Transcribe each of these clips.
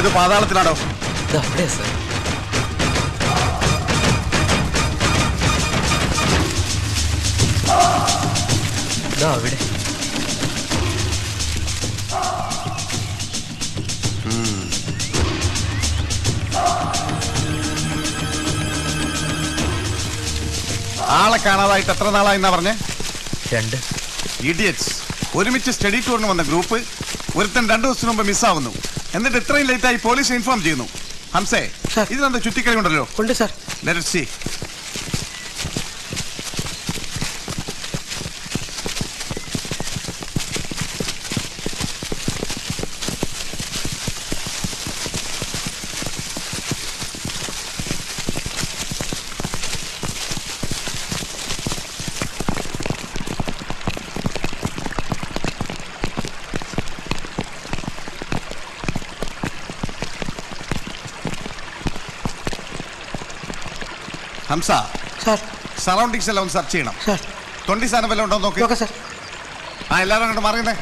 ഇത് പാതാളത്തിലാണോ? അവിടെ ആളെ കാണാതായിട്ട് എത്ര നാളായിന്നാ പറഞ്ഞേ? 2. ഇഡിയറ്റ്സ്. ഒരുമിച്ച് സ്റ്റഡി ടൂറിന് വന്ന ഗ്രൂപ്പ് ഒരുത്തൻ 2 ദിവസത്തിന് മുമ്പ് മിസ്സാവുന്നു. എന്നിട്ട് ഇത്രയും ലേറ്റായി പോലീസ് ഇൻഫോം ചെയ്യുന്നു. ഹംസേ, ഇതിനെന്താ ചുറ്റിക്കളി ഉണ്ടല്ലോ? ഉണ്ട് sir. Let us see. Hamza, surroundings എല്ലാം ഒന്ന് സെർച്ച് ചെയ്യണം. 20 സാധനം വല്ലതും ഉണ്ടോ നോക്കി. ആ, എല്ലാവരും അങ്ങോട്ട് മാറിയുന്നേ,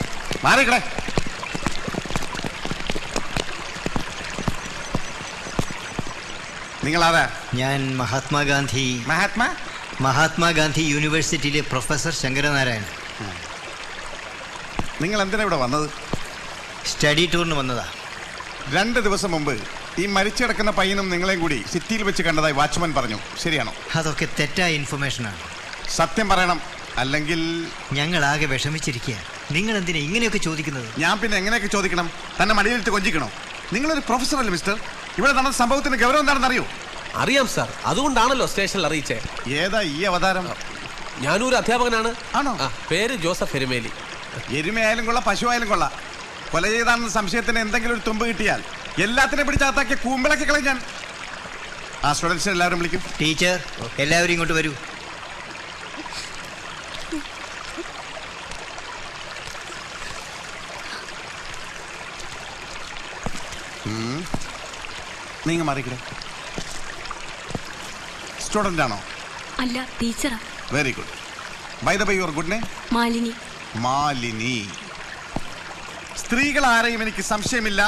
മാറിക്കടേ. നിങ്ങൾ ആരാ? ഞാൻ മഹാത്മാഗാന്ധി യൂണിവേഴ്സിറ്റിയിലെ പ്രൊഫസർ ശങ്കരനാരായണൻ. നിങ്ങൾ എന്തിനാ ഇവിടെ വന്നത്? സ്റ്റഡി ടൂറിന് വന്നതാ. 2 ദിവസം മുമ്പ് ഈ മരിച്ചു കിടക്കുന്ന പയ്യനും നിങ്ങളെയും കൂടി സിറ്റിയിൽ വെച്ച് കണ്ടതായി വാച്ച്മാൻ പറഞ്ഞു. ശരിയാണോ? അതൊക്കെ തെറ്റായ ഇൻഫർമേഷനാണ്. സത്യം പറയണം, അല്ലെങ്കിൽ ഞങ്ങൾ ആകെ വിഷമിച്ചിരിക്കുക. നിങ്ങൾ എന്തിനാ ഇങ്ങനെയൊക്കെ ചോദിക്കുന്നത്? ഞാൻ പിന്നെ എങ്ങനെയൊക്കെ ചോദിക്കണം? തന്നെ മടിയിലിട്ട് കൊഞ്ചിക്കണോ? നിങ്ങളൊരു പ്രൊഫസർ അല്ലേ മിസ്റ്റർ? ഇവിടെ നടന്ന സംഭവത്തിന്റെ ഗൗരവം എന്താണെന്ന് അറിയോ? അറിയാം സാർ, അതുകൊണ്ടാണല്ലോ സ്റ്റേഷനിൽ അറിയിച്ചേ. ഏതാ ഈ അവതാരം? ഞാനൊരു അധ്യാപകനാണ്. ആണോ? പേര് ജോസഫ് എരുമേലി. എരുമയായാലും കൊള്ള, പശുവായാലും കൊള്ള, കൊല ചെയ്താണെന്ന സംശയത്തിന് എന്തെങ്കിലും ഒരു തുമ്പ് കിട്ടിയാൽ എല്ലാത്തിനെയും പിടിച്ചാത്താക്കിയ കൂമ്പിളക്കി കളയും ഞാൻ. ആ സ്റ്റുഡൻസിനെ എല്ലാവരും വിളിക്കും. ടീച്ചർ, എല്ലാവരും ഇങ്ങോട്ട് വരൂ. നീങ്ങ മാറിക്കടേ. സ്റ്റുഡന്റ് ആണോ? അല്ല, ടീച്ചറാ. Very good. By the by, your good name? Malini. Malini. സ്ത്രീകൾ ആരെയും എനിക്ക് സംശയമില്ല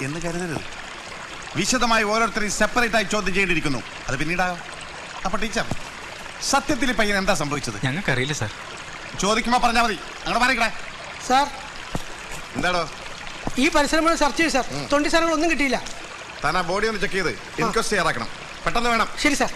എന്ന് കരുതരുത്. വിശദമായി ഓരോരുത്തരെയും സെപ്പറേറ്റ് ആയി ചോദ്യം ചെയ്യേണ്ടിയിരിക്കുന്നു. അത് പിന്നീടാകും. അപ്പൊ ടീച്ചർ, സത്യത്തിൽ ഈ പയ്യൻ എന്താ സംഭവിച്ചത്? ഞങ്ങൾക്കറിയില്ല സാർ. ചോദിക്കുമ്പോ പറഞ്ഞാൽ മതി. അങ്ങനെ മാറിക്കടേ. സാർ, എന്താടോ? ഈ പരിസരം സെർച്ച് ചെയ്തു സാർ. 20 സാധനങ്ങളൊന്നും കിട്ടിയില്ല. താൻ ആ ബോഡി ഒന്ന് ചെക്ക് ചെയ്ത് ഇൻക്വസ്റ്റ് ചെയ്യാറാക്കണം. പെട്ടെന്ന് വേണം. ശരി സാർ.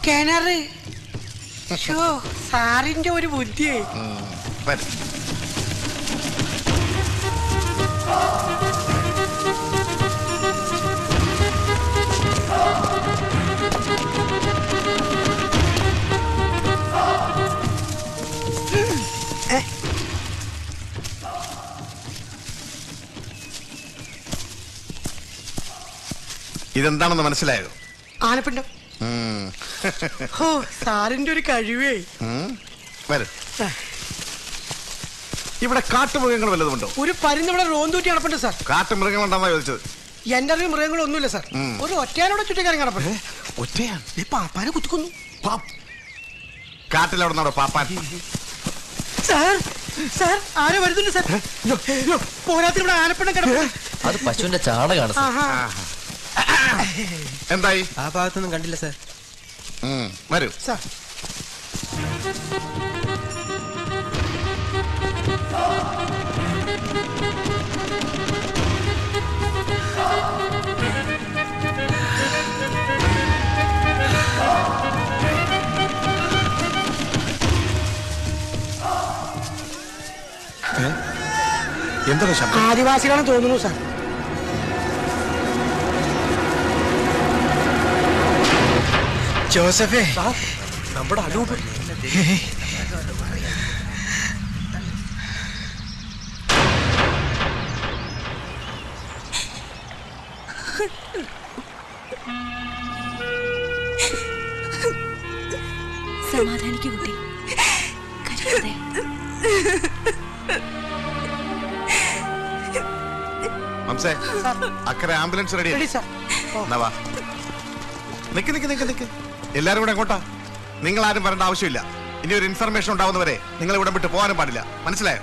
കിണറ്. സാറിന്റെ ഒരു ബുദ്ധിയെ. ഇതെന്താണെന്ന് മനസ്സിലായോ? ആനപ്പിണ്ടം. ഓ, സാറിന്റെ ഒരു കഴിവേ. ഇവിടെ കാട്ടുമൃഗങ്ങൾ വല്ലതുമുണ്ടോ? ഒരു പരിന്നിവിടെ റോന്തൂറ്റി നടപ്പുണ്ട് സാർ. കാട്ടുമൃഗങ്ങളുണ്ടെന്നാ ചോദിച്ചത്. എന്റെ അറിവ് മൃഗങ്ങളൊന്നുമില്ല സാർ. ഒരു ഒറ്റയാനോടെ ചുറ്റിക്കാരൻ കിടപ്പുണ്ട്. ഒറ്റയാൻ? പാപ്പാനെ കുത്തിക്കൊന്നു. കാട്ടിലെവിടുന്നാടോ പാപ്പാൻ? സാർ, സാർ, ആരോ വരുന്നുണ്ട് സാർ. പോരാത്തിന് ഇവിടെ ആനപ്പിണ്ടം കിടപ്പുണ്ട്. അത് പശുവിന്റെ ചാണകാണ് സാർ. എന്തായി? ആ ഭാഗത്തൊന്നും കണ്ടില്ല സാർ. വരൂ സാർ. എന്താണ് ശബ്ദം? ആദിവാസികളാണെന്ന് തോന്നുന്നു സാർ. ജോസഫേ, നമ്മുടെ അനൂപ്. സമാധാനിക്കൂ കുട്ടി, കരയാതെ. ഹംസേ, അക്കരെ ആംബുലൻസ് റെഡി. Ready sir. വാ. നിക്ക്. എല്ലാരും കൂടെ എങ്ങോട്ടാ? നിങ്ങൾ ആരും വരേണ്ട ആവശ്യമില്ല. ഇനി ഒരു ഇൻഫർമേഷൻ ഉണ്ടാവുന്നവരെ നിങ്ങൾ ഇവിടെ വിട്ട് പോകാനും പാടില്ല. മനസ്സിലായോ?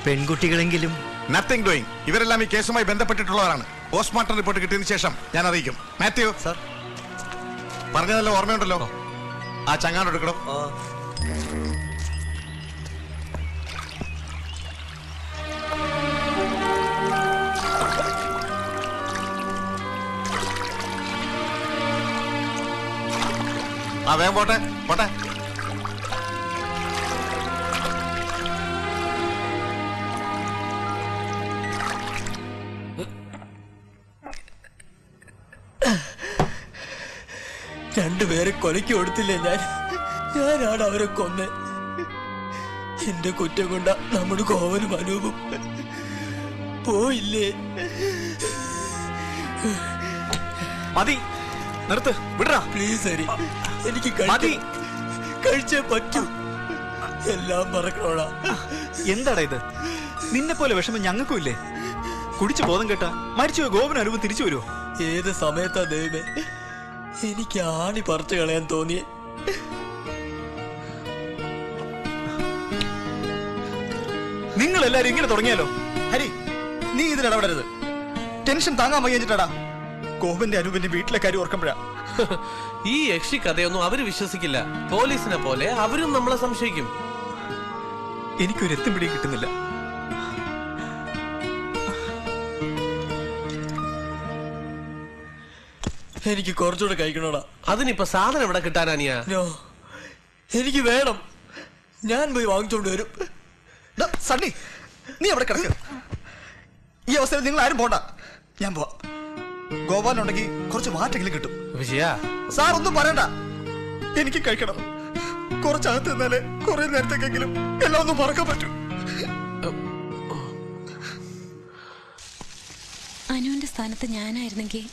പെൺകുട്ടികളെങ്കിലും നത്തിങ് ഡൂയിങ്. ഇവരെല്ലാം ഈ കേസുമായി ബന്ധപ്പെട്ടിട്ടുള്ളവരാണ്. പോസ്റ്റ്മോർട്ടം റിപ്പോർട്ട് കിട്ടിയതിനു ശേഷം ഞാൻ അറിയിക്കും. മാത്യു സാർ, പറഞ്ഞതല്ലോ ഓർമ്മയുണ്ടല്ലോ? ആ ചങ്ങാട് എടുക്കണോ? ആ വേഗം പോട്ടെ. രണ്ടുപേരെ കൊലയ്ക്ക് കൊടുത്തില്ലേ ഞാനാണ് അവരെ കൊന്നെ. എന്റെ കുറ്റം കൊണ്ട നമ്മുടെ കോവനും അനൂപും പോയില്ലേ. മതി, നിർത്ത്, വിടറാ പ്ലീസ് ഹരി, എനിക്ക് കഴിച്ചേ പറ്റൂ. എല്ലാം മറക്കണോടാ. എന്താടാ ഇത്? നിന്നെ പോലെ വിഷമം ഞങ്ങൾക്കും ഇല്ലേ? കുടിച്ചു ബോധം കേട്ടാ മരിച്ചുപോയ ഗോപനും അനൂപും തിരിച്ചു വരുമോ? ഏത് സമയത്താ ദൈവമേ എനിക്ക് ആണി പറിച്ചു കളയാൻ തോന്നിയേ. നിങ്ങൾ എല്ലാരും ഇങ്ങനെ തുടങ്ങിയാലോ? ഹരി, നീ ഇതിലിടപെടരുത്. ടെൻഷൻ താങ്ങാൻ വയ്യഞ്ഞിട്ടാടാ ഗോപന്റെ അനൂപിന്റെ വീട്ടിലെ കാര്യം ഓർക്കുമ്പോഴാ. ഈ യക്ഷി കഥയൊന്നും അവര് വിശ്വസിക്കില്ല. പോലീസിനെ പോലെ അവരും നമ്മളെ സംശയിക്കും. എനിക്കൊരു എത്തും പിടിയും കിട്ടുന്നില്ല. എനിക്ക് കുറച്ചുകൂടെ കഴിക്കണോടാ. അതിനിപ്പോ സാധനം എവിടെ കിട്ടാനാനിയാ? എനിക്ക് വേണം. ഞാൻ പോയി വാങ്ങിച്ചോണ്ട് വരും. സണ്ണി, നീ അവിടെ കിടക്ക. ഈ അവസരം നിങ്ങൾ ആരും പോണ്ട, ഞാൻ പോവാ. ഗോപാലുണ്ടെങ്കിൽ കുറച്ച് മാറ്റെങ്കിലും കിട്ടും. വിജയ, സാർ ഒന്നും പറയണ്ട, എനിക്ക് കഴിക്കണം. കുറച്ചകത്ത് നിന്നാലേ കുറെ നേരത്തേക്കെങ്കിലും എല്ലാം ഒന്നും മറക്കാൻ പറ്റൂ. അനുവിന്റെ സ്ഥാനത്ത് ഞാനായിരുന്നെങ്കിൽ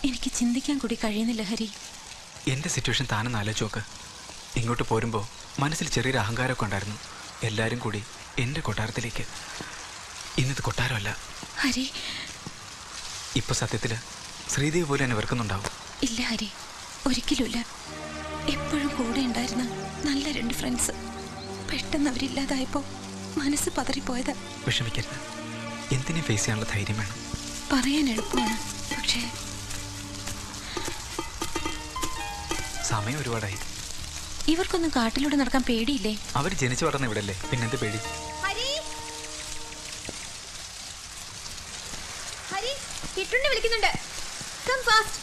എനിക്ക് ചിന്തിക്കാൻ കൂടി കഴിയുന്നില്ല ഹരി. എൻ്റെ സിറ്റുവേഷൻ താനെന്ന് ആലോചിച്ച് നോക്ക്. ഇങ്ങോട്ട് പോരുമ്പോൾ മനസ്സിൽ ചെറിയൊരു അഹങ്കാരമൊക്കെ ഉണ്ടായിരുന്നു. എല്ലാവരും കൂടി എൻ്റെ കൊട്ടാരത്തിലേക്ക്. ഇന്നിത് കൊട്ടാരമല്ല ഹരി. ഇപ്പൊ സത്യത്തിൽ ശ്രീദേവി പോലും എന്നെ വെറുക്കുന്നുണ്ടാവും. ഇല്ല ഹരി, ഒരിക്കലുമില്ല. എപ്പോഴും കൂടെ ഉണ്ടായിരുന്ന നല്ല 2 ഫ്രണ്ട്സ് പെട്ടെന്ന് അവരില്ലാതായപ്പോ മനസ്സ് പതറിപ്പോയതാ. വിഷമിക്കരുത്, എന്തിനും ഫേസ് ചെയ്യാനുള്ള ധൈര്യം വേണം. പറയാൻ എളുപ്പമാണ്, പക്ഷേ സമയം ഒരുപാടായി. ഇവർക്കൊന്നും കാട്ടിലൂടെ നടക്കാൻ പേടിയില്ലേ? അവർ ജനിച്ചു വളർന്ന ഇവിടല്ലേ, പിന്നെന്ത് പേടി? ഹരി, കിട്ടുണ്ണി വിളിക്കുന്നുണ്ട്. Come fast.